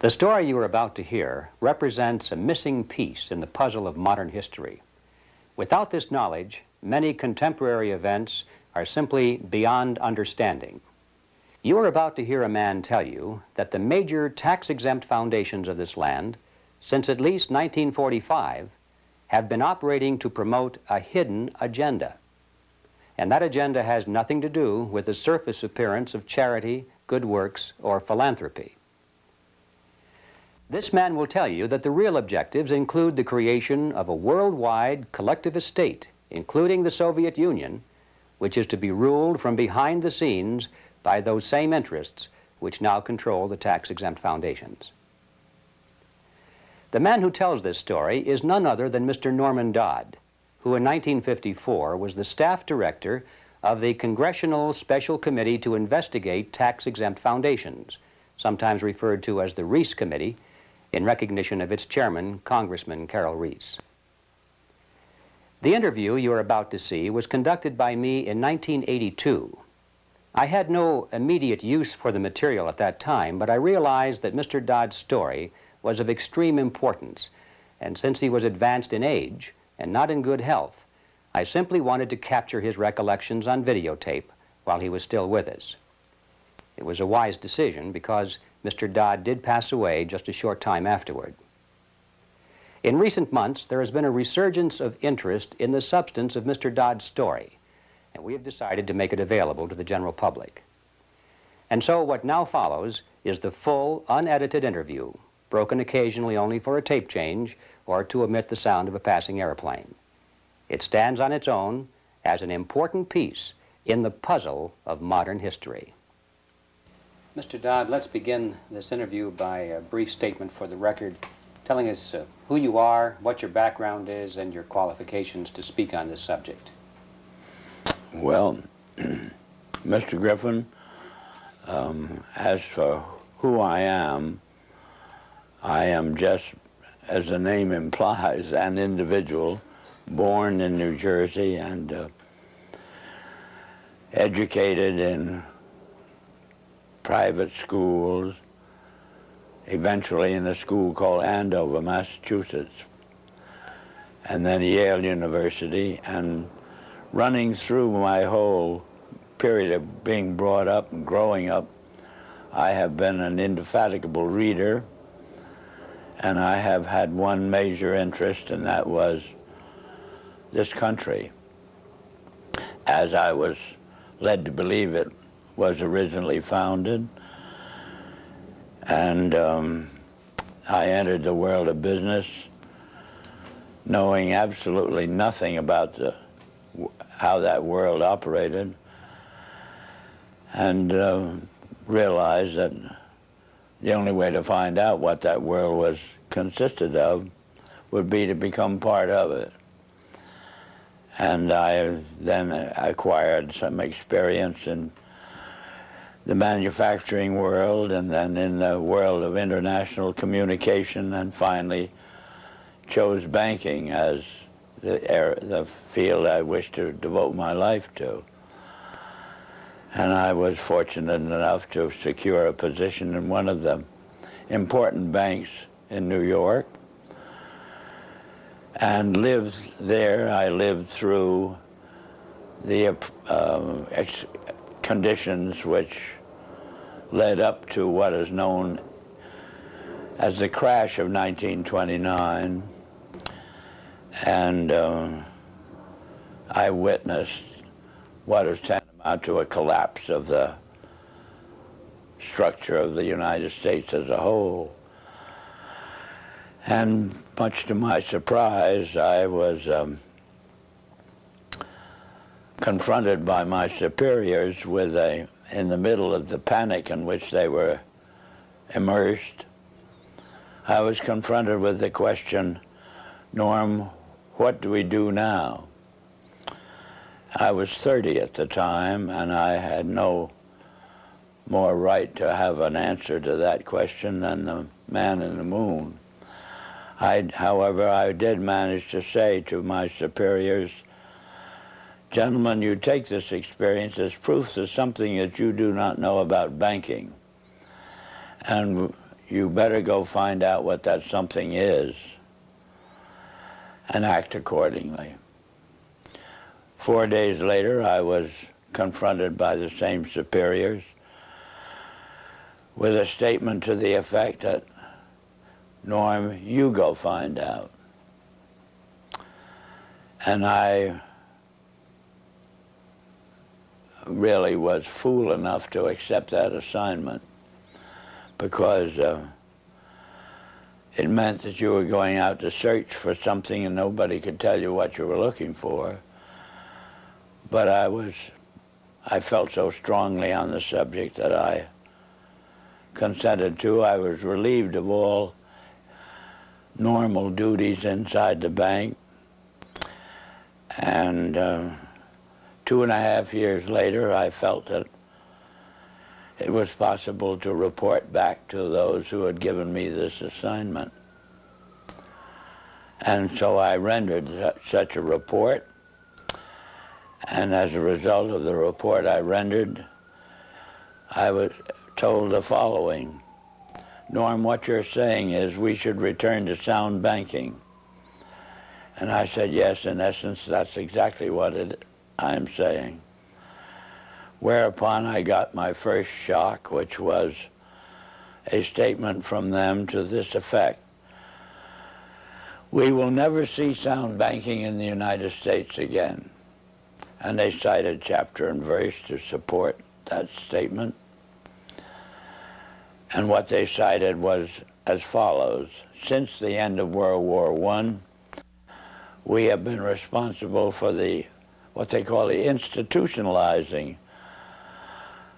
The story you are about to hear represents a missing piece in the puzzle of modern history. Without this knowledge, many contemporary events are simply beyond understanding. You are about to hear a man tell you that the major tax-exempt foundations of this land, since at least 1945, have been operating to promote a hidden agenda. And that agenda has nothing to do with the surface appearance of charity, good works, or philanthropy. This man will tell you that the real objectives include the creation of a worldwide collectivist state, including the Soviet Union, which is to be ruled from behind the scenes by those same interests which now control the tax-exempt foundations. The man who tells this story is none other than Mr. Norman Dodd, who in 1954 was the staff director of the Congressional Special Committee to investigate tax-exempt foundations, sometimes referred to as the Reece Committee, in recognition of its chairman, Congressman Caroll Reece. The interview you are about to see was conducted by me in 1982. I had no immediate use for the material at that time, but I realized that Mr. Dodd's story was of extreme importance, and since he was advanced in age and not in good health, I simply wanted to capture his recollections on videotape while he was still with us. It was a wise decision because Mr. Dodd did pass away just a short time afterward. In recent months, there has been a resurgence of interest in the substance of Mr. Dodd's story, and we have decided to make it available to the general public. And so what now follows is the full, unedited interview, broken occasionally only for a tape change or to omit the sound of a passing airplane. It stands on its own as an important piece in the puzzle of modern history. Mr. Dodd, let's begin this interview by a brief statement for the record, telling us who you are, what your background is, and your qualifications to speak on this subject. Well, Mr. Griffin, as for who I am just, as the name implies, an individual born in New Jersey and educated in private schools, eventually in a school called Andover, Massachusetts, and then Yale University, and running through my whole period of being brought up and growing up, I have been an indefatigable reader, and I have had one major interest, and that was this country, as I was led to believe it was originally founded. And I entered the world of business knowing absolutely nothing about how that world operated, and realized that the only way to find out what that world was consisted of would be to become part of it. And I then acquired some experience in the manufacturing world, and then in the world of international communication, and finally chose banking as the field I wished to devote my life to. And I was fortunate enough to secure a position in one of the important banks in New York, and lived there. I lived through the conditions which led up to what is known as the crash of 1929, and I witnessed what is tantamount to a collapse of the structure of the United States as a whole. And much to my surprise, I was confronted by my superiors with in the middle of the panic in which they were immersed, I was confronted with the question, Norm, what do we do now? I was 30 at the time, and I had no more right to have an answer to that question than the man in the moon. However, I did manage to say to my superiors, gentlemen, you take this experience as proof of something that you do not know about banking. And you better go find out what that something is and act accordingly. 4 days later, I was confronted by the same superiors with a statement to the effect that, Norm, you go find out. And I really was fool enough to accept that assignment, because it meant that you were going out to search for something and nobody could tell you what you were looking for. But I felt so strongly on the subject that I consented to. I was relieved of all normal duties inside the bank. And 2.5 years later, I felt that it was possible to report back to those who had given me this assignment. And so I rendered such a report. And as a result of the report I rendered, I was told the following: Norm, what you're saying is we should return to sound banking. And I said, yes, in essence, that's exactly what I'm saying. Whereupon I got my first shock, which was a statement from them to this effect: we will never see sound banking in the United States again. And they cited chapter and verse to support that statement. And what they cited was as follows: since the end of World War I, we have been responsible for what they call the institutionalizing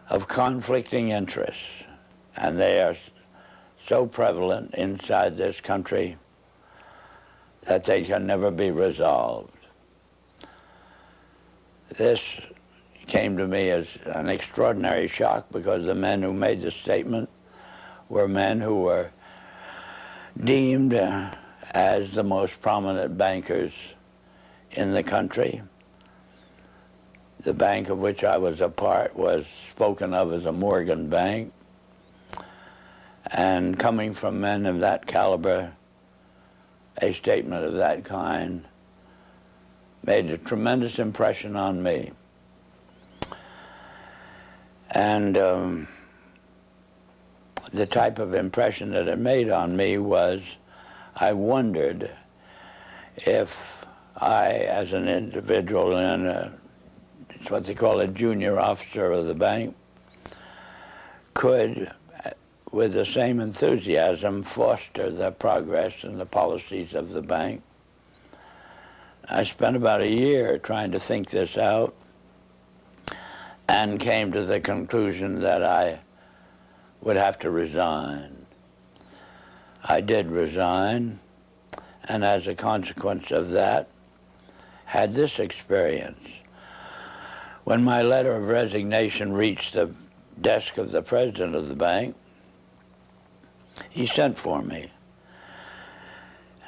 of conflicting interests. And they are so prevalent inside this country that they can never be resolved. This came to me as an extraordinary shock, because the men who made the statement were men who were deemed as the most prominent bankers in the country. The bank of which I was a part was spoken of as a Morgan bank. And coming from men of that caliber, a statement of that kind made a tremendous impression on me. And the type of impression that it made on me was, I wondered if I, as an individual and it's what they call a junior officer of the bank, could, with the same enthusiasm, foster the progress and the policies of the bank. I spent about a year trying to think this out and came to the conclusion that I would have to resign. I did resign, and as a consequence of that, had this experience. When my letter of resignation reached the desk of the president of the bank, he sent for me.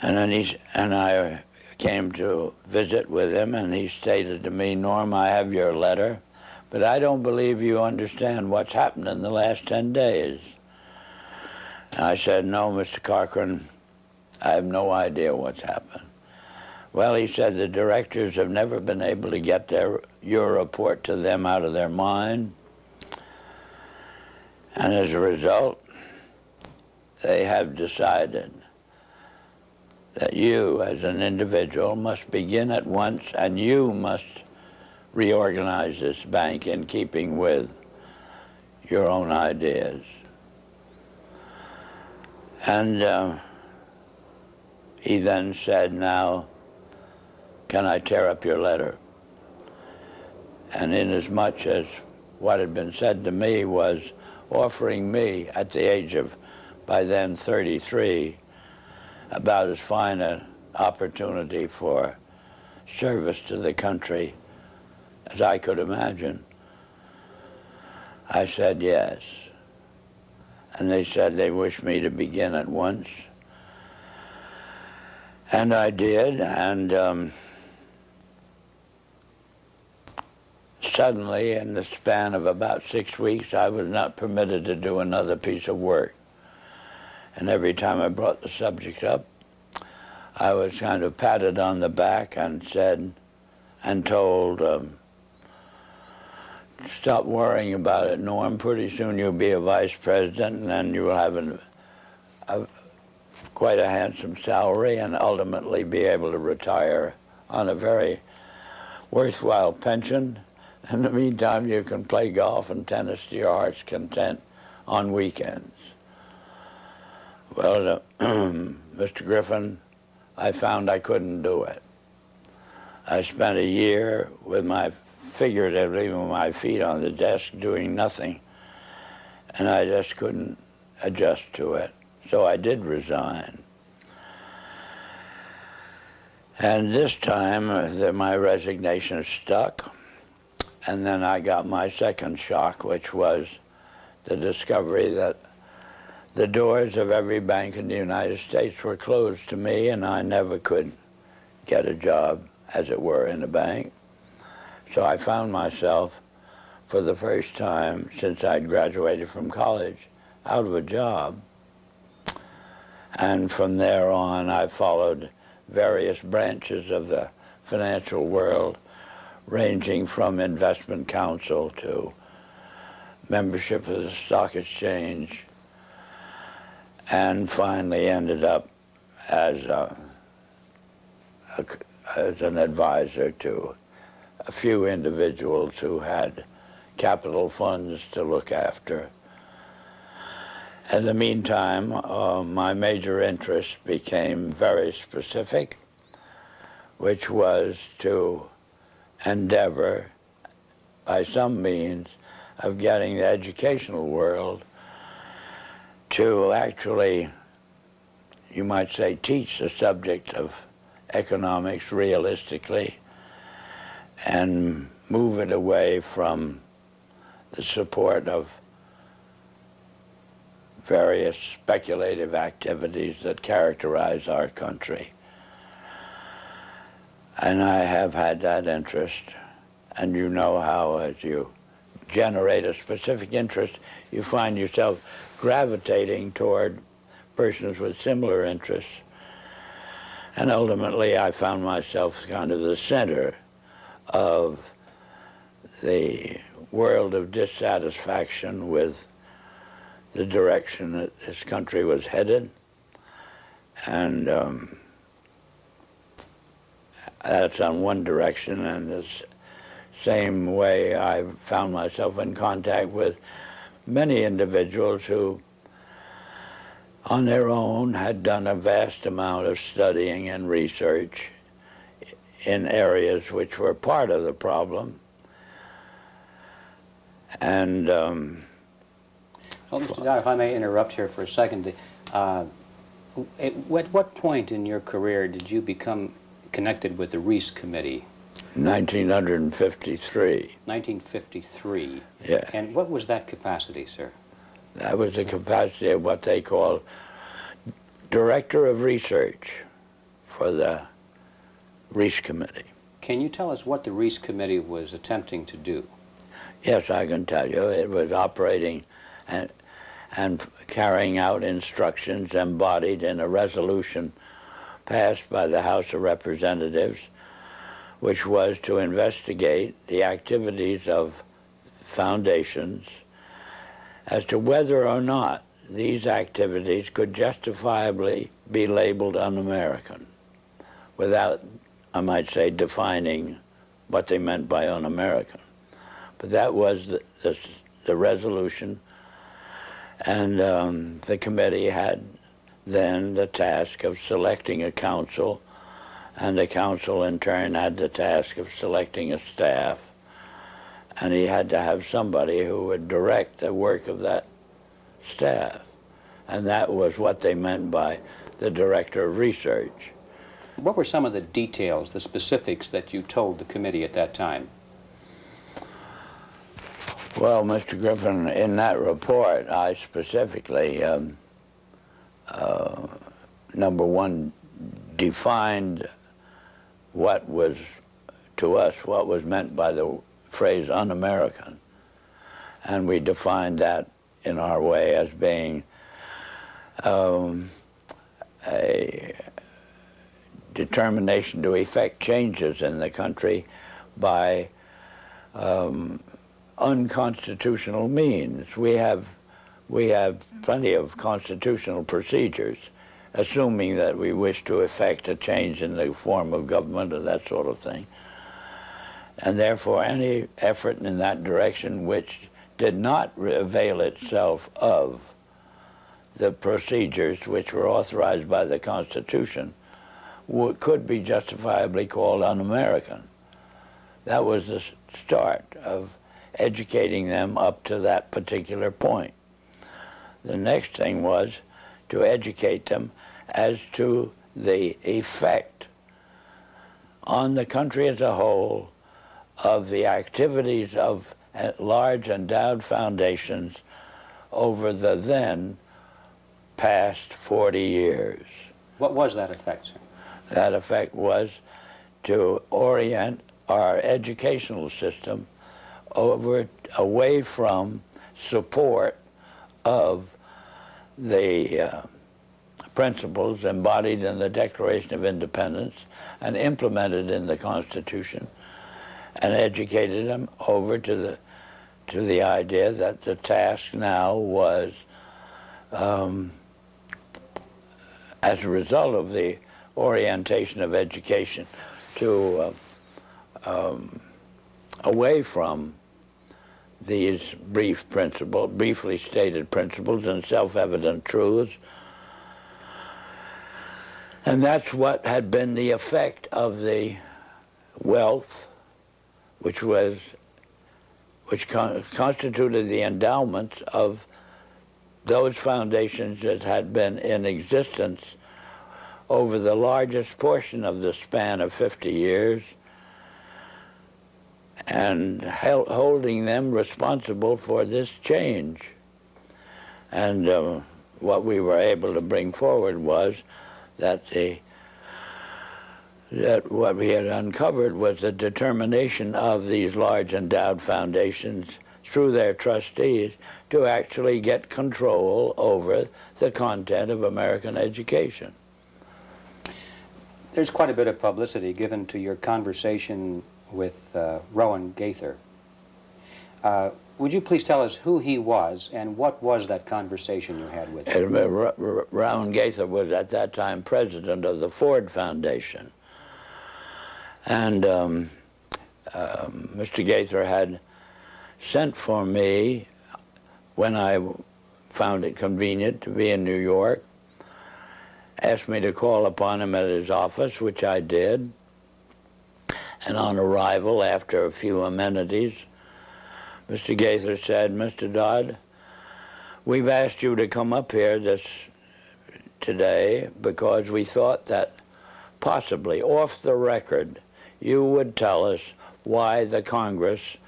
And then I came to visit with him, and he stated to me, Norm, I have your letter, but I don't believe you understand what's happened in the last 10 days. And I said, no, Mr. Cochran, I have no idea what's happened. Well, he said, the directors have never been able to get your report to them out of their mind. And as a result, they have decided that you, as an individual, must begin at once, and you must reorganize this bank in keeping with your own ideas. And he then said, now, can I tear up your letter? And inasmuch as what had been said to me was offering me, at the age of, by then, 33, about as fine an opportunity for service to the country as I could imagine, I said yes. And they said they wished me to begin at once. And I did, and suddenly, in the span of about 6 weeks, I was not permitted to do another piece of work. And every time I brought the subject up, I was kind of patted on the back and said, and told, stop worrying about it, Norm. Pretty soon you'll be a vice president, and then you will have quite a handsome salary and ultimately be able to retire on a very worthwhile pension. In the meantime, you can play golf and tennis to your heart's content on weekends. Well, Mr. Griffin, I found I couldn't do it. I spent a year with figuratively with my feet on the desk doing nothing, and I just couldn't adjust to it. So I did resign. And this time, my resignation stuck, and then I got my second shock, which was the discovery that the doors of every bank in the United States were closed to me, and I never could get a job, as it were, in a bank. So I found myself, for the first time since I'd graduated from college, out of a job. And from there on, I followed various branches of the financial world, ranging from investment counsel to membership of the stock exchange, and finally ended up as an advisor to a few individuals who had capital funds to look after. In the meantime, my major interest became very specific, which was to endeavor, by some means, of getting the educational world to actually, you might say, teach the subject of economics realistically and move it away from the support of various speculative activities that characterize our country. And I have had that interest, and you know how as you generate a specific interest, you find yourself gravitating toward persons with similar interests. And ultimately, I found myself kind of the center of the world of dissatisfaction with the direction that this country was headed. And that's on one direction, and this same way I found myself in contact with many individuals who, on their own, had done a vast amount of studying and research in areas which were part of the problem. And well, Mr. Dodd, if I may interrupt here for a second, at what point in your career did you become connected with the Reece Committee? 1953. 1953. Yeah. And what was that capacity, sir? That was the capacity of what they call Director of Research for the Reece Committee. Can you tell us what the Reece Committee was attempting to do? Yes, I can tell you. It was operating and carrying out instructions embodied in a resolution passed by the House of Representatives, which was to investigate the activities of foundations as to whether or not these activities could justifiably be labeled un-American without, I might say, defining what they meant by un-American. But that was the resolution, and the committee had then the task of selecting a council, and the council in turn had the task of selecting a staff, and he had to have somebody who would direct the work of that staff. And that was what they meant by the Director of Research. What were some of the details, the specifics that you told the committee at that time? Well, Mr. Griffin, in that report, I specifically, number one, defined what was, to us, what was meant by the phrase un-American. And we defined that in our way as being a determination to effect changes in the country by unconstitutional means. We have plenty of constitutional procedures, assuming that we wish to effect a change in the form of government or that sort of thing. And therefore, any effort in that direction which did not avail itself of the procedures which were authorized by the Constitution could be justifiably called un-American. That was the start of educating them up to that particular point. The next thing was to educate them as to the effect on the country as a whole of the activities of large endowed foundations over the then past 40 years. What was that effect, sir? That effect was to orient our educational system away from support of the principles embodied in the Declaration of Independence and implemented in the Constitution, and educated them over to the idea that the task now was, as a result of the orientation of education, to away from these briefly stated principles and self-evident truths. And that's what had been the effect of the wealth which constituted the endowments of those foundations that had been in existence over the largest portion of the span of 50 years, and holding them responsible for this change. And what we were able to bring forward was that what we had uncovered was the determination of these large endowed foundations through their trustees to actually get control over the content of American education. There's quite a bit of publicity given to your conversation with Rowan Gaither. Would you please tell us who he was and what was that conversation you had with him? Rowan Gaither was at that time president of the Ford Foundation. And Mr. Gaither had sent for me when I found it convenient to be in New York, asked me to call upon him at his office, which I did. And on arrival, after a few amenities, Mr. Gaither said, "Mr. Dodd, we've asked you to come up here today because we thought that possibly off the record you would tell us why the Congress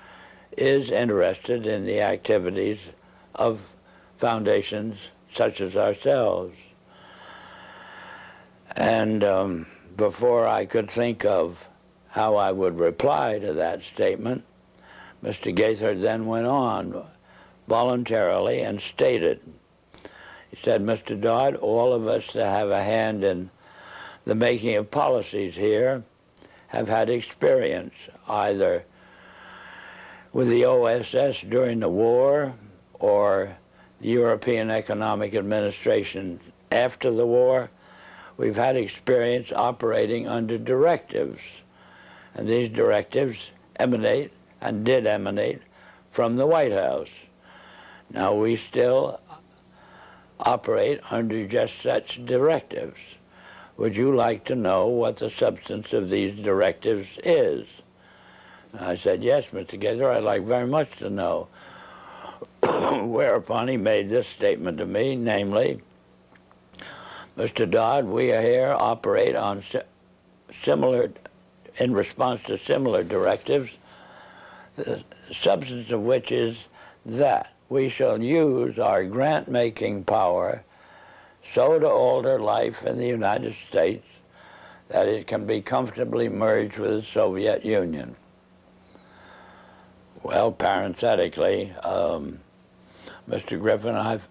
is interested in the activities of foundations such as ourselves." And before I could think of how I would reply to that statement, Mr. Gaither then went on voluntarily and stated, he said, "Mr. Dodd, all of us that have a hand in the making of policies here have had experience either with the OSS during the war or the European Economic Administration after the war. We've had experience operating under directives, and these directives emanate and did emanate from the White House. Now we still operate under just such directives. Would you like to know what the substance of these directives is?" And I said, "Yes, Mr. Gaither, I'd like very much to know." Whereupon he made this statement to me, namely, "Mr. Dodd, we here operate on in response to similar directives, the substance of which is that we shall use our grant-making power so to alter life in the United States that it can be comfortably merged with the Soviet Union." Well, parenthetically, Mr. Griffin, I've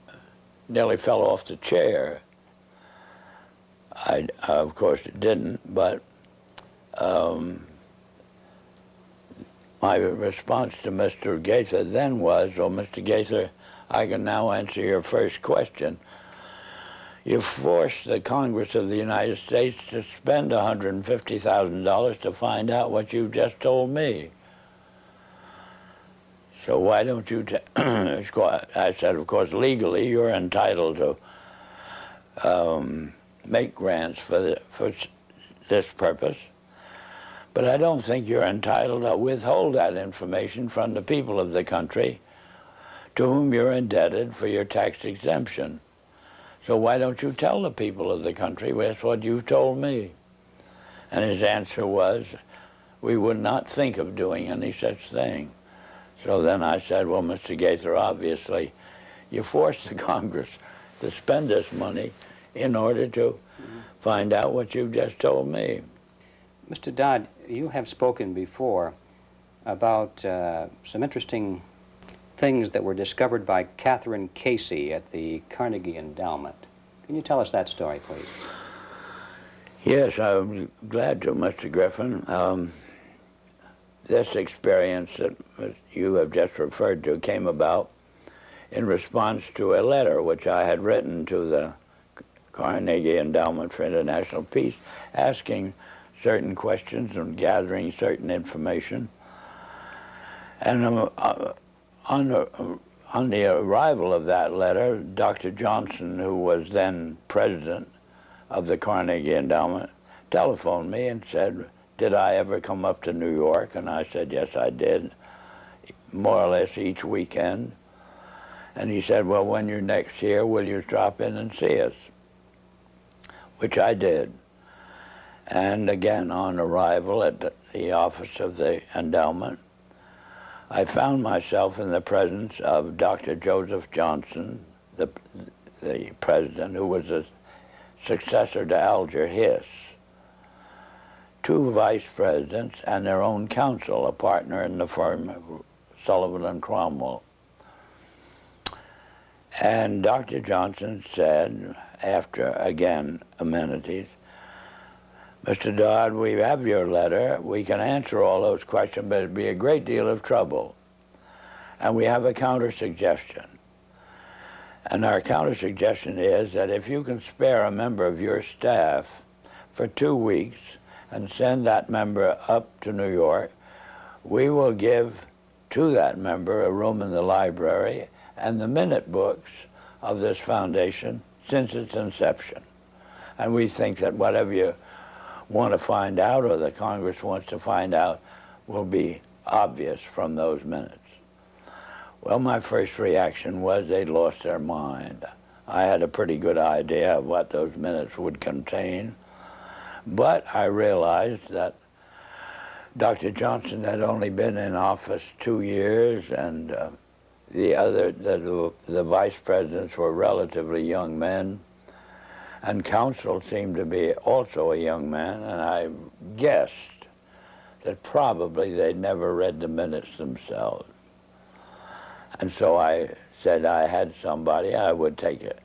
nearly fell off the chair. I of course, didn't, but my response to Mr. Gaither then was, well, Mr. Gaither, I can now answer your first question. You forced the Congress of the United States to spend $150,000 to find out what you just told me. So why don't you I said, of course, legally you're entitled to make grants for this purpose, but I don't think you're entitled to withhold that information from the people of the country to whom you're indebted for your tax exemption. So why don't you tell the people of the country that's what you've told me? And his answer was, we would not think of doing any such thing. So then I said, well, Mr. Gaither, obviously, you forced the Congress to spend this money in order to find out what you've just told me. Mr. Dodd, you have spoken before about some interesting things that were discovered by Catherine Casey at the Carnegie Endowment. Can you tell us that story, please? Yes, I'm glad to, Mr. Griffin. This experience that you have just referred to came about in response to a letter which I had written to the Carnegie Endowment for International Peace, asking certain questions and gathering certain information. And on the arrival of that letter, Dr. Johnson, who was then president of the Carnegie Endowment, telephoned me and said, did I ever come up to New York? And I said, yes, I did, more or less each weekend. And he said, well, when you're next here, will you drop in and see us? Which I did. And again, on arrival at the office of the endowment, I found myself in the presence of Dr. Joseph Johnson, the president, who was a successor to Alger Hiss, two vice presidents, and their own counsel, a partner in the firm of Sullivan and Cromwell. And Dr. Johnson said, after, again, amenities, Mr. Dodd, we have your letter. We can answer all those questions, but it'd be a great deal of trouble. And we have a counter-suggestion. And our counter-suggestion is that if you can spare a member of your staff for 2 weeks and send that member up to New York, we will give to that member a room in the library and the minute books of this foundation since its inception. And we think that whatever you want to find out, or the Congress wants to find out, will be obvious from those minutes. Well, my first reaction was they lost their mind. I had a pretty good idea of what those minutes would contain, but I realized that Dr. Johnson had only been in office 2 years, and the vice presidents were relatively young men, and counsel seemed to be also a young man, and I guessed that probably they'd never read the minutes themselves. And so I said I had somebody, I would take it.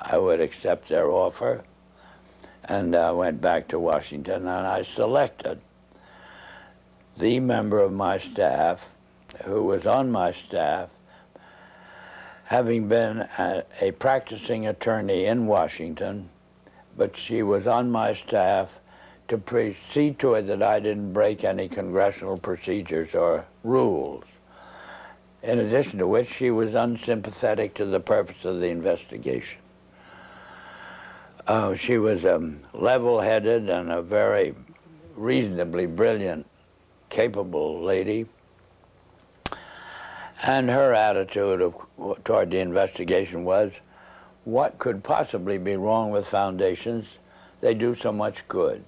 I would accept their offer, and I went back to Washington, and I selected the member of my staff who was on my staff, having been a practicing attorney in Washington, but she was on my staff to see to it that I didn't break any congressional procedures or rules. In addition to which, she was unsympathetic to the purpose of the investigation. She was level-headed and a very reasonably brilliant, capable lady. And her attitude toward the investigation was, what could possibly be wrong with foundations? They do so much good.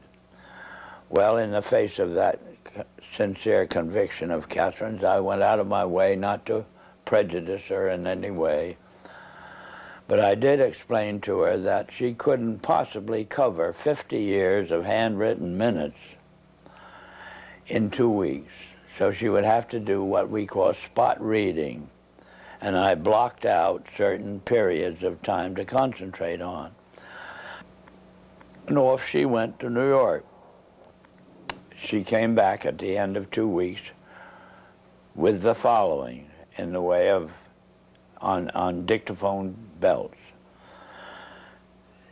Well, in the face of that sincere conviction of Catherine's, I went out of my way not to prejudice her in any way. But I did explain to her that she couldn't possibly cover 50 years of handwritten minutes in 2 weeks. So she would have to do what we call spot reading. and I blocked out certain periods of time to concentrate on. And off she went to New York. She came back at the end of 2 weeks with the following in the way of, on dictaphone belts.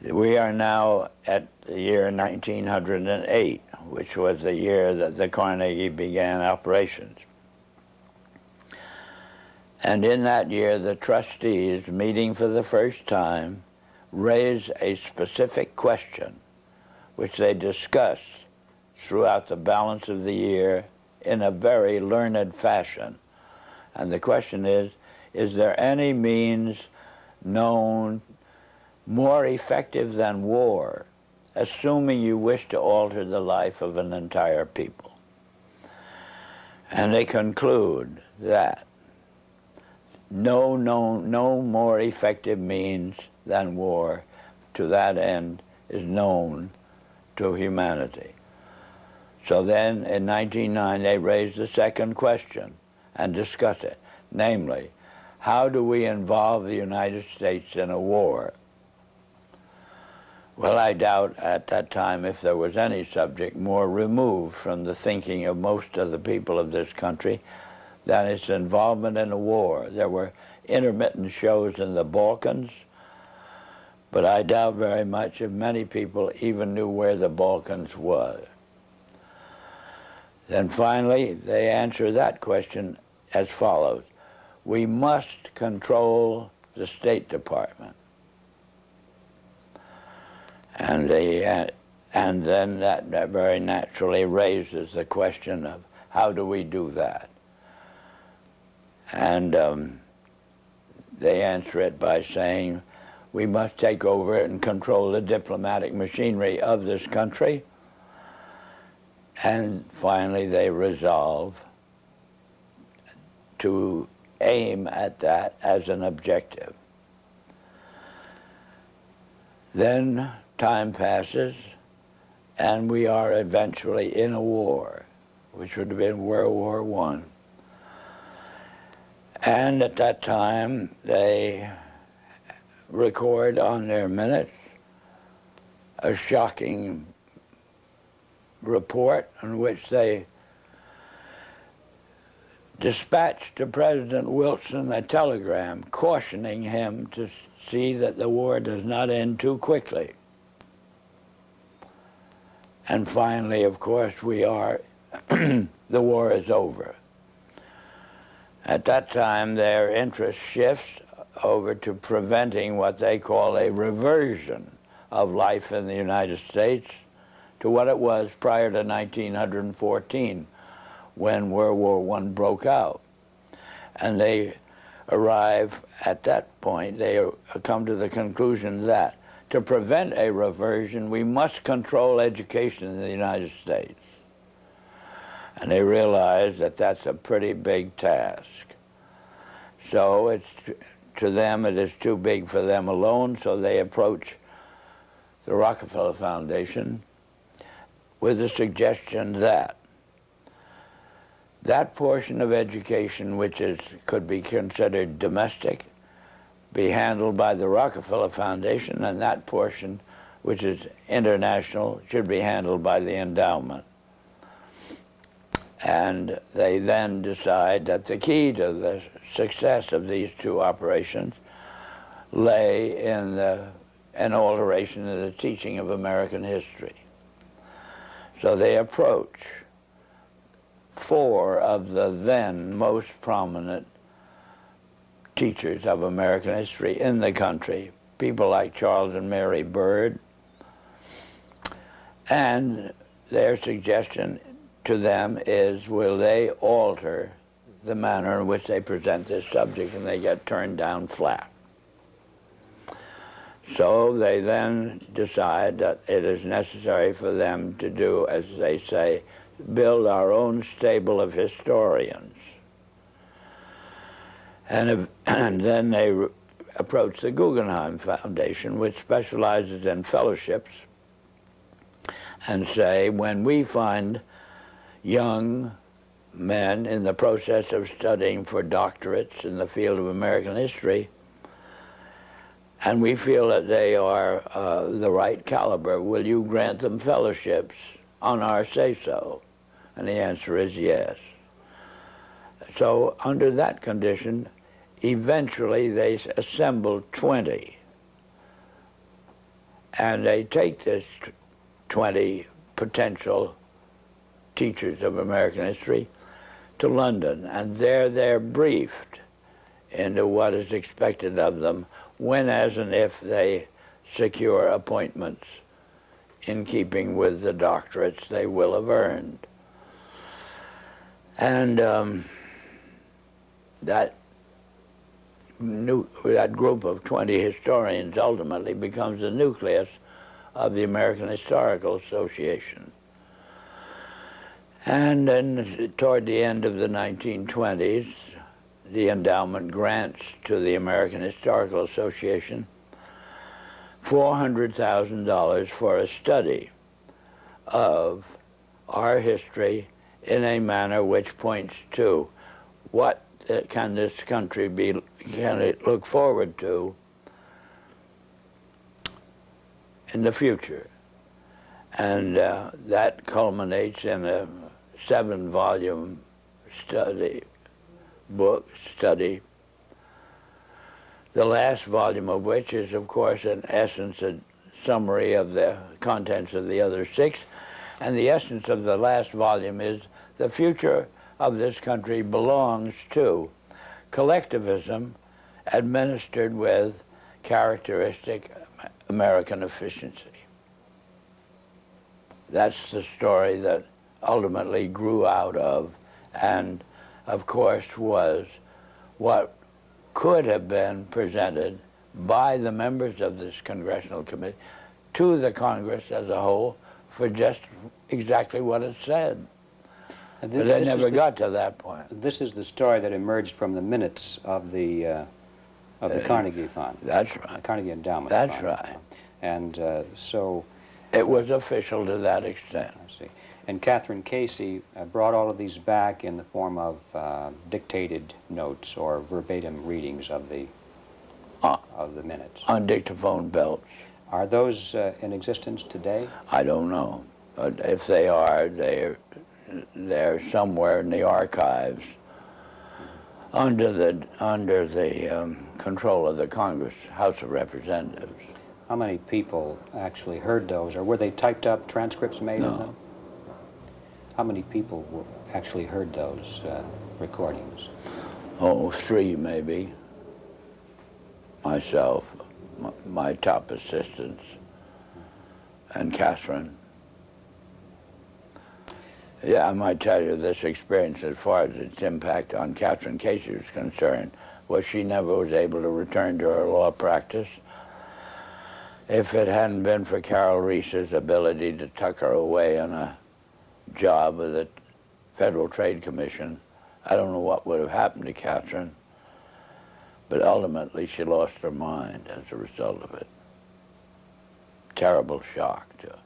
We are now at the year 1908, which was the year that the Carnegie began operations. And in that year, the trustees, meeting for the first time, raised a specific question, which they discussed throughout the balance of the year in a very learned fashion. And the question is there any means known more effective than war, assuming you wish to alter the life of an entire people? And they conclude that no more effective means than war to that end is known to humanity. So then in 1909 they raised the second question and discussed it, namely, how do we involve the United States in a war? Well, I doubt at that time if there was any subject more removed from the thinking of most of the people of this country than its involvement in a war. There were intermittent shows in the Balkans, but I doubt very much if many people even knew where the Balkans was. Then finally, they answer that question as follows. We must control the State Department. And then that very naturally raises the question of how do we do that? And they answer it by saying we must take over it and control the diplomatic machinery of this country. And finally they resolve to aim at that as an objective. Then time passes, and we are eventually in a war, which would have been World War I. And at that time, they record on their minutes a shocking report in which they dispatched to President Wilson a telegram cautioning him to see that the war does not end too quickly. And finally, of course, we are, the war is over. At that time, their interest shifts over to preventing what they call a reversion of life in the United States to what it was prior to 1914, when World War I broke out. And they arrive at that point, they come to the conclusion that to prevent a reversion, we must control education in the United States. And they realize that that's a pretty big task. So it's, to them, it is too big for them alone, so they approach the Rockefeller Foundation with the suggestion that that portion of education which could be considered domestic be handled by the Rockefeller Foundation, and that portion which is international should be handled by the endowment. And they then decide that the key to the success of these two operations lay in an alteration in the teaching of American history. So they approach 4 of the then most prominent teachers of American history in the country, people like Charles and Mary Bird, and their suggestion to them is, will they alter the manner in which they present this subject, and they get turned down flat. So they then decide that it is necessary for them to do, as they say, build our own stable of historians. And then they approach the Guggenheim Foundation, which specializes in fellowships, and say, when we find young men in the process of studying for doctorates in the field of American history, and we feel that they are the right caliber. Will you grant them fellowships on our say-so? And the answer is yes. So under that condition, eventually they assembled 20. And they take this 20 potential teachers of American history to London, and there they're briefed into what is expected of them when, as and if they secure appointments in keeping with the doctorates they will have earned. And that group of 20 historians ultimately becomes the nucleus of the American Historical Association. And then toward the end of the 1920s, the endowment grants to the American Historical Association $400,000 for a study of our history in a manner which points to what can this country can it look forward to in the future. And that culminates in a 7-volume study, the last volume of which is, of course, in essence, a summary of the contents of the other 6. And the essence of the last volume is the future of this country belongs to collectivism administered with characteristic American efficiency. That's the story that ultimately grew out of, and of course was what could have been presented by the members of this congressional committee to the Congress as a whole for just exactly what it said. But they never got to that point. This is the story that emerged from the minutes of the Carnegie Fund. That's right. The Carnegie Endowment That's Fund. right. And so... It was official to that extent. I see. And Catherine Casey brought all of these back in the form of dictated notes or verbatim readings of the minutes. On dictaphone belts. Are those in existence today? I don't know. But if they are, they're somewhere in the archives under the control of the Congress, House of Representatives. How many people actually heard those, or were they typed up transcripts made of them? How many people actually heard those recordings? Oh, 3 maybe. Myself, my top assistants, and Catherine. Yeah, I might tell you this experience as far as its impact on Catherine Casey was concerned was she never was able to return to her law practice. If it hadn't been for Caroll Reece's ability to tuck her away on a job with the Federal Trade Commission, I don't know what would have happened to Catherine, but ultimately she lost her mind as a result of it. Terrible shock to her.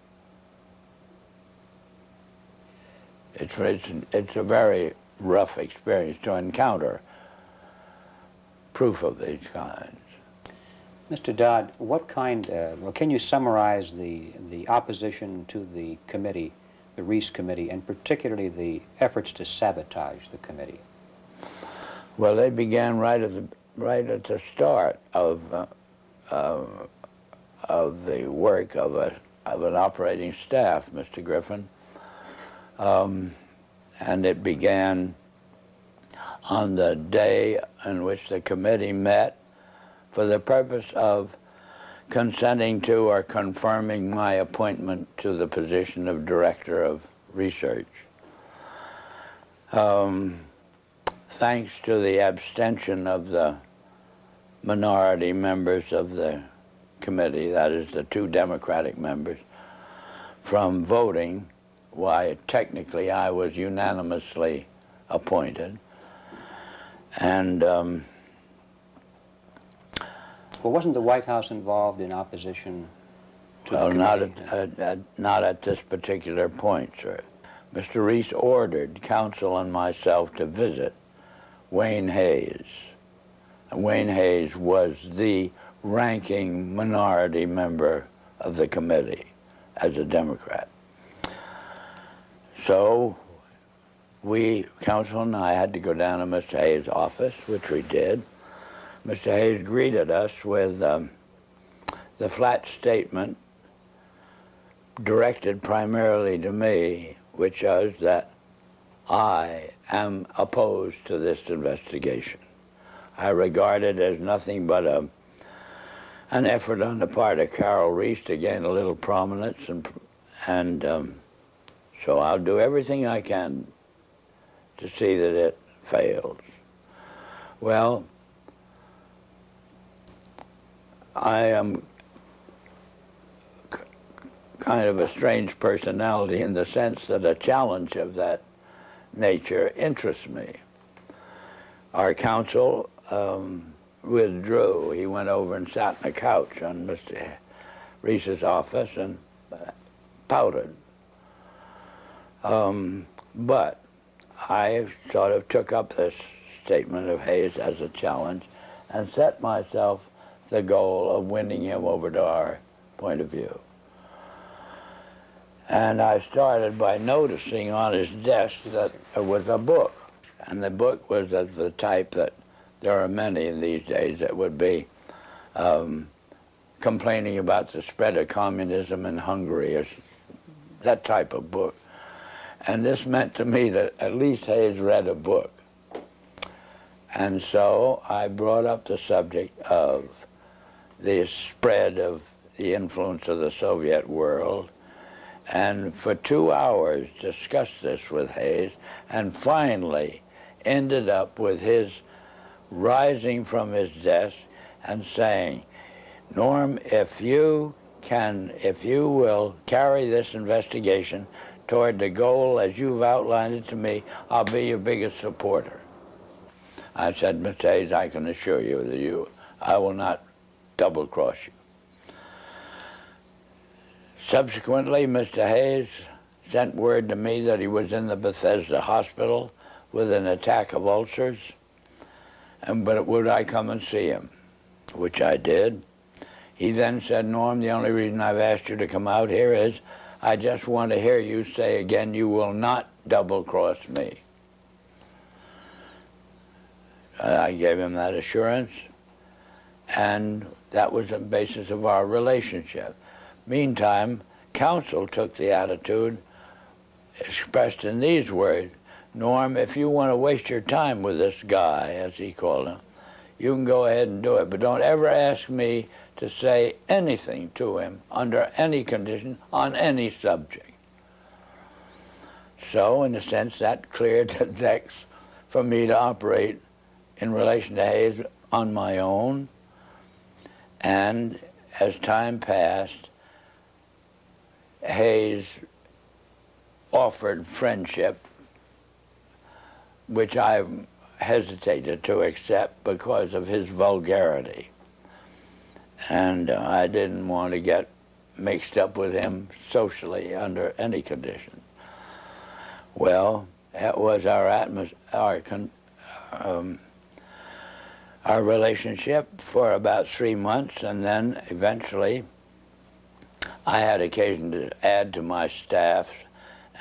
It's a very rough experience to encounter proof of these kinds. Mr. Dodd, what kind, well, can you summarize the opposition to the committee, the Reece committee, and particularly the efforts to sabotage the committee? Well, they began right at the start of the work of an operating staff, Mr. Griffin, and it began on the day in which the committee met for the purpose of consenting to or confirming my appointment to the position of Director of Research. Thanks to the abstention of the minority members of the committee, that is the 2 Democratic members, from voting, why technically I was unanimously appointed. And well, wasn't the White House involved in opposition to the committee? Well, not at this particular point, sir. Mr. Reece ordered counsel and myself to visit Wayne Hayes. And Wayne Hayes was the ranking minority member of the committee as a Democrat. So we, counsel and I, had to go down to Mr. Hayes' office, which we did. Mr. Hayes greeted us with the flat statement directed primarily to me, which was that I am opposed to this investigation. I regard it as nothing but an effort on the part of Caroll Reece to gain a little prominence, and so I'll do everything I can to see that it fails. Well, I am kind of a strange personality in the sense that a challenge of that nature interests me. Our counsel withdrew. He went over and sat on a couch on Mr. Reece's office and pouted. But I sort of took up this statement of Hayes as a challenge and set myself the goal of winning him over to our point of view. And I started by noticing on his desk that there was a book. And the book was of the type that there are many in these days that would be complaining about the spread of communism in Hungary, or that type of book. And this meant to me that at least Hayes read a book. And so I brought up the subject of the spread of the influence of the Soviet world, and for 2 hours discussed this with Hayes, and finally ended up with his rising from his desk and saying, Norm, if you will carry this investigation toward the goal as you've outlined it to me, I'll be your biggest supporter. I said, Mr. Hayes, I can assure you that I will not double-cross you. Subsequently, Mr. Hayes sent word to me that he was in the Bethesda hospital with an attack of ulcers, but would I come and see him, which I did. He then said, Norm, the only reason I've asked you to come out here is I just want to hear you say again, you will not double-cross me. I gave him that assurance, and that was the basis of our relationship. Meantime, counsel took the attitude expressed in these words, Norm, if you want to waste your time with this guy, as he called him, you can go ahead and do it, but don't ever ask me to say anything to him under any condition on any subject. So, in a sense, that cleared the decks for me to operate in relation to Hayes on my own. And as time passed, Hayes offered friendship, which I hesitated to accept because of his vulgarity. And I didn't want to get mixed up with him socially under any condition. Well, that was our relationship for about 3 months, and then eventually I had occasion to add to my staff,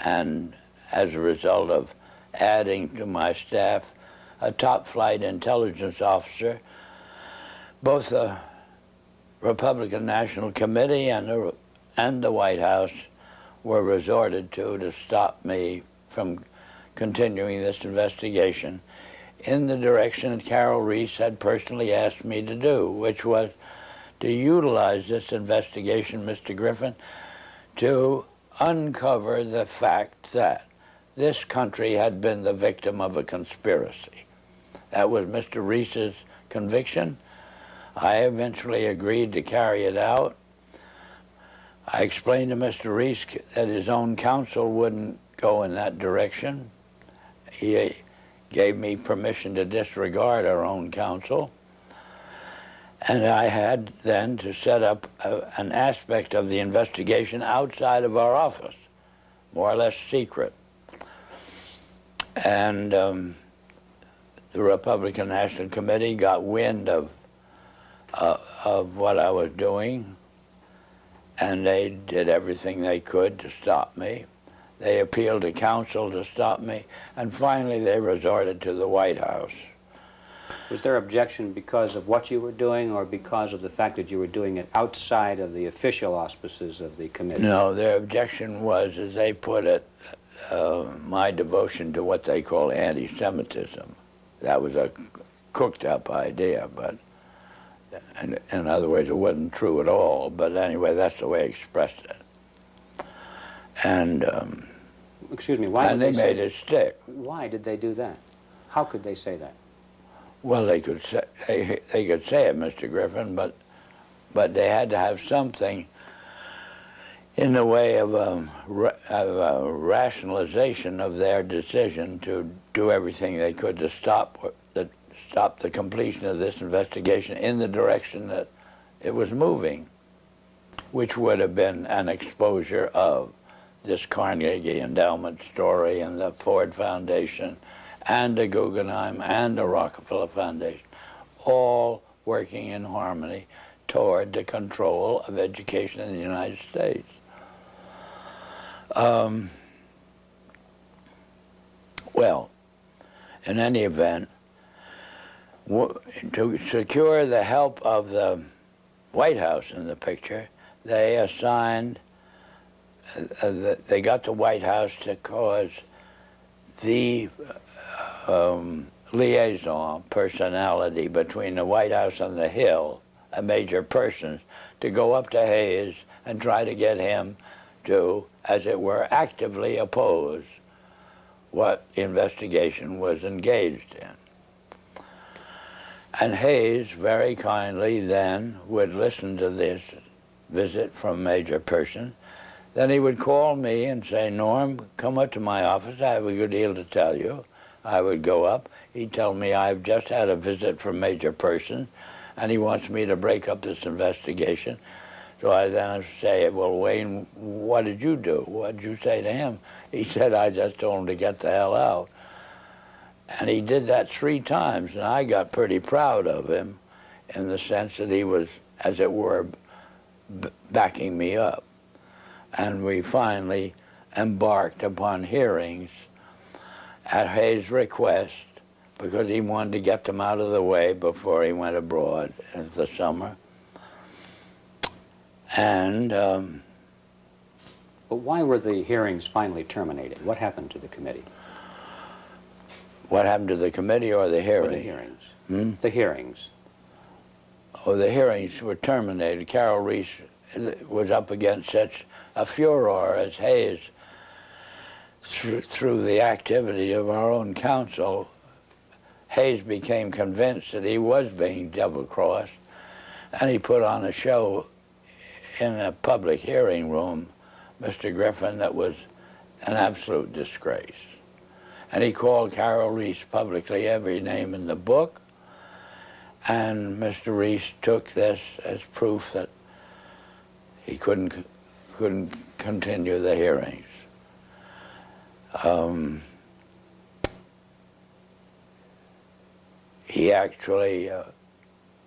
and as a result of adding to my staff a top-flight intelligence officer, both the Republican National Committee and the White House were resorted to stop me from continuing this investigation in the direction that Caroll Reece had personally asked me to do, which was to utilize this investigation, Mr. Griffin, to uncover the fact that this country had been the victim of a conspiracy. That was Mr. Reece's conviction. I eventually agreed to carry it out. I explained to Mr. Reece that his own counsel wouldn't go in that direction. He gave me permission to disregard our own counsel. And I had then to set up an aspect of the investigation outside of our office, more or less secret, And the Republican National Committee got wind of what I was doing, and they did everything they could to stop me. They appealed to counsel to stop me, and finally they resorted to the White House. Was their objection because of what you were doing, or because of the fact that you were doing it outside of the official auspices of the committee? No, their objection was, as they put it, my devotion to what they call anti-Semitism. That was a cooked-up idea, but in other words, it wasn't true at all. But anyway, that's the way I expressed it. And excuse me, why? And they made it stick. Why did they do that? How could they say that? Well, they could say it, Mr. Griffin, but they had to have something in the way of a rationalization of their decision to do everything they could to stop the completion of this investigation in the direction that it was moving, which would have been an exposure of this Carnegie Endowment story and the Ford Foundation and the Guggenheim and the Rockefeller Foundation, all working in harmony toward the control of education in the United States. Well, in any event, to secure the help of the White House in the picture, they assigned, they got the White House to cause the liaison personality between the White House and the Hill, a major person, to go up to Hayes and try to get him to, as it were, actively oppose what the investigation was engaged in. And Hayes very kindly then would listen to this visit from Major Person. Then he would call me and say, "Norm, come up to my office. I have a good deal to tell you." I would go up. He'd tell me, "I've just had a visit from Major Person, and he wants me to break up this investigation." So I then say, "Well, Wayne, what did you do? What did you say to him?" He said, "I just told him to get the hell out." And he did that 3 times, and I got pretty proud of him in the sense that he was, as it were, backing me up. And we finally embarked upon hearings at Hayes' request, because he wanted to get them out of the way before he went abroad in the summer. And but why were the hearings finally terminated? What happened to the committee? What happened to the committee or the hearing? Or the hearings. The hearings. Oh, the hearings were terminated. Caroll Reece was up against such a furor as Hayes, through the activity of our own counsel. Hayes became convinced that he was being double-crossed, and he put on a show in a public hearing room, Mr. Griffin, that was an absolute disgrace. And he called Caroll Reece publicly every name in the book, and Mr. Reece took this as proof that he couldn't continue the hearings. He actually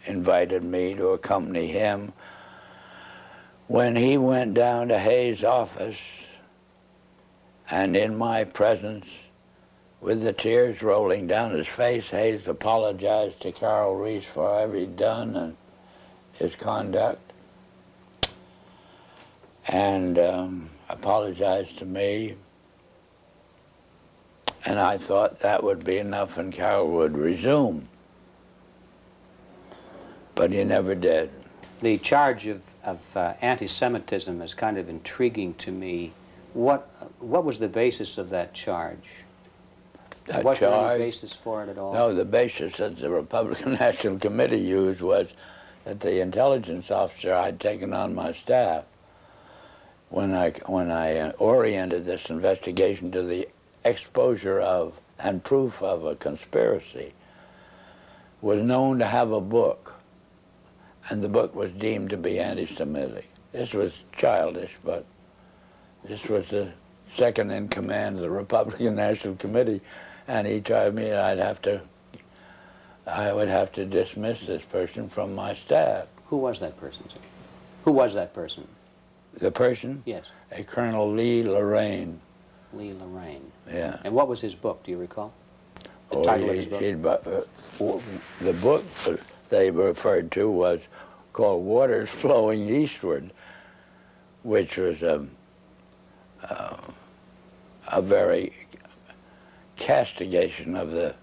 invited me to accompany him when he went down to Hayes' office, and in my presence, with the tears rolling down his face, Hayes apologized to Caroll Reece for whatever he'd done and his conduct, and apologized to me. And I thought that would be enough and Caroll would resume. But he never did. The charge of anti-Semitism is kind of intriguing to me. What was the basis of that charge? Was there any basis for it at all? No, the basis that the Republican National Committee used was that the intelligence officer I'd taken on my staff, when I oriented this investigation to the exposure of and proof of a conspiracy, was known to have a book, and the book was deemed to be anti-Semitic. This was childish, but this was the second in command of the Republican National Committee, And he told me I would have to dismiss this person from my staff. Who was that person, sir? Who was that person? The person? Yes. A Colonel Lee Lorraine. Lee Lorraine. Yeah. And what was his book, do you recall? The title of his book? The book they referred to was called Waters Flowing Eastward, which was a very castigation of the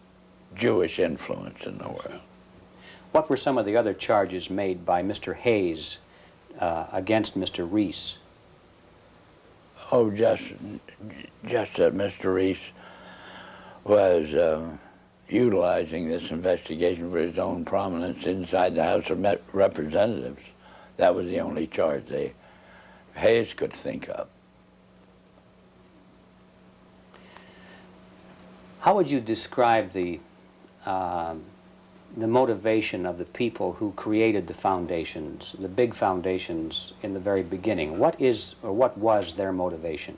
Jewish influence in the world. What were some of the other charges made by Mr. Hayes against Mr. Reece? Oh, just that Mr. Reece was utilizing this investigation for his own prominence inside the House of Representatives. That was the only charge Hayes could think of. How would you describe the motivation of the people who created the foundations, the big foundations in the very beginning? What is, or what was their motivation?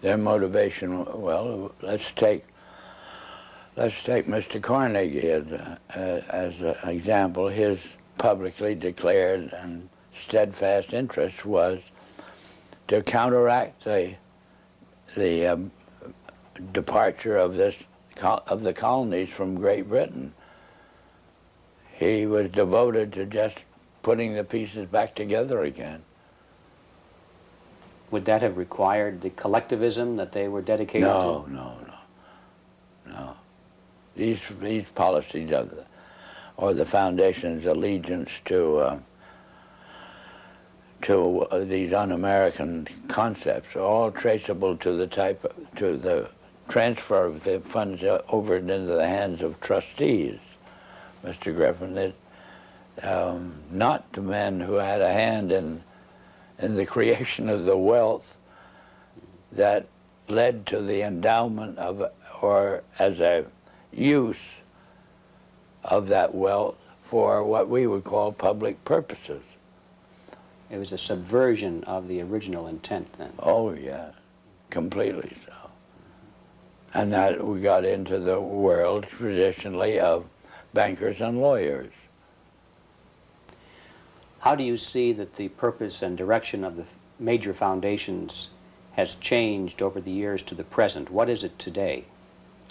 Their motivation, well, let's take Mr. Carnegie as an example. His publicly declared and steadfast interest was to counteract the departure of the colonies from Great Britain. He was devoted to just putting the pieces back together again. Would that have required the collectivism that they were dedicated to? No. These policies or the foundation's allegiance to these un-American concepts are all traceable to the transfer of the funds over into the hands of trustees, Mr. Griffin. Not to men who had a hand in the creation of the wealth that led to the endowment of, or as a use of that wealth for what we would call public purposes. It was a subversion of the original intent then. Oh, yeah, completely so. And that we got into the world traditionally of bankers and lawyers. How do you see that the purpose and direction of the major foundations has changed over the years to the present? What is it today?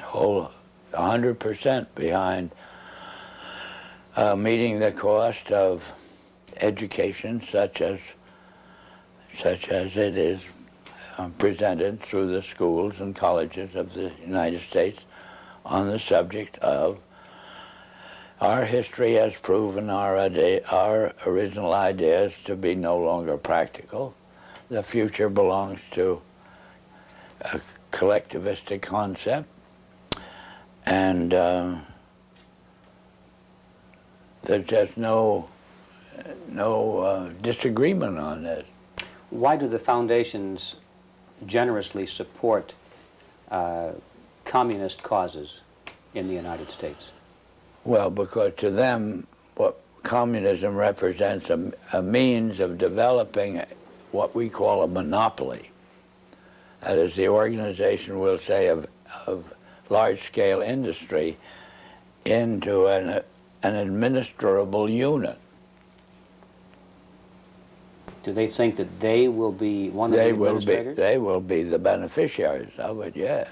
Whole 100% behind meeting the cost of education such as it is presented through the schools and colleges of the United States on the subject of our history has proven our original ideas to be no longer practical. The future belongs to a collectivistic concept, and there's just no disagreement on this. Why do the foundations generously support communist causes in the United States? Well, because to them, what communism represents a means of developing what we call a monopoly. That is, the organization, we'll say, of large-scale industry into an administrable unit. Do they think that they will be one of the administrators? They will be the beneficiaries of it, yes.